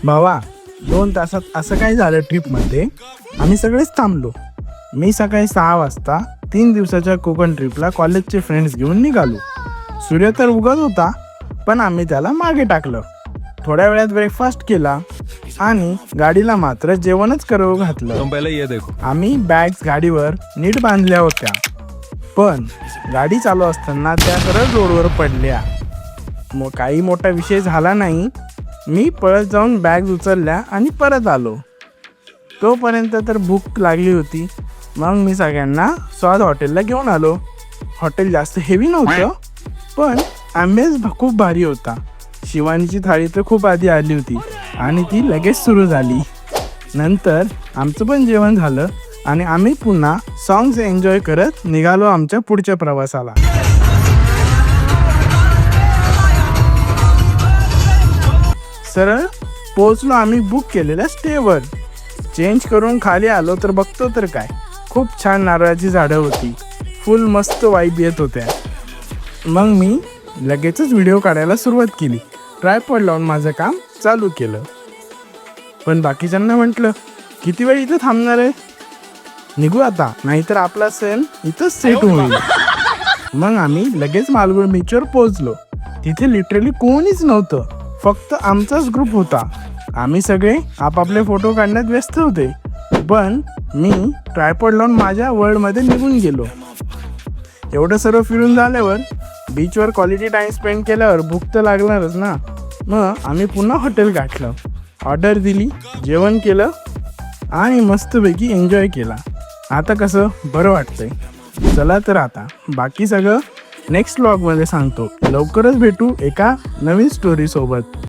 भावा 2 तासात असं काय झालं ट्रिपमध्ये, आम्ही सगळेच थांबलो. मी सकाळी 6 वाजता 3 दिवसाच्या कोकण ट्रिपला कॉलेजचे फ्रेंड्स घेऊन निघालो. सूर्य तर उगत होता, पण आम्ही त्याला मागे टाकलं. थोड्या वेळात ब्रेकफास्ट केला आणि गाडीला मात्र जेवणच करू घातलं. आम्ही बॅग्स गाडीवर नीट बांधल्या होत्या, पण गाडी चालू असताना त्या सरळ रोडवर पडल्या. मग काही मोठा विषय झाला नाही. मी पळत जाऊन बॅग उचलल्या आणि परत आलो. तोपर्यंत तर भूक लागली होती. मग मी सगळ्यांना स्वाद हॉटेलला घेऊन आलो. हॉटेल जास्त हेवी नव्हतं, पण ॲम्बियन्स खूप भारी होता. शिवानीची थाळी तर खूप आधी आली होती आणि ती लगेच सुरू झाली. नंतर आमचं पण जेवण झालं आणि आम्ही पुन्हा सॉंग्स एन्जॉय करत निघालो आमच्या पुढच्या प्रवासाला. सरळ पोचलो आम्ही बुक केलेल्या स्टेवर. चेंज करून खाली आलो तर बघतो तर काय, खूप छान नारळाची झाडं होती. फुल मस्त वाईब येत होत्या. मग मी लगेचच व्हिडिओ काढायला सुरुवात केली. ट्रायपॉड लावून माझं काम चालू केलं. पण बाकीच्यांना म्हटलं, किती वेळ इथं थांबणार आहे, निघू आता, नाहीतर आपला सण इथंच सेट होईल. मग आम्ही लगेच मालगुडी बीचवर पोहोचलो. तिथे लिटरली कोणीच नव्हतं, फक्त आमचाच ग्रुप होता. आम्ही सगळे आपापले फोटो काढण्यात व्यस्त होते, पण मी ट्रायपॉड लावून माझ्या वर्ल्डमध्ये निघून गेलो. एवढं सर्व फिरून झाल्यावर बीचवर क्वालिटी टाईम स्पेंड केल्यावर भूक तर लागणारच ना. मग आम्ही पुन्हा हॉटेल गाठलं, ऑर्डर दिली, जेवण केलं आणि मस्तपैकी एन्जॉय केला. आता कसं बरं वाटतंय. चला तर आता बाकी सगळं नेक्स्ट व्लॉगमध्ये सांगतो. लवकरच भेटू एका नवीन स्टोरीसोबत.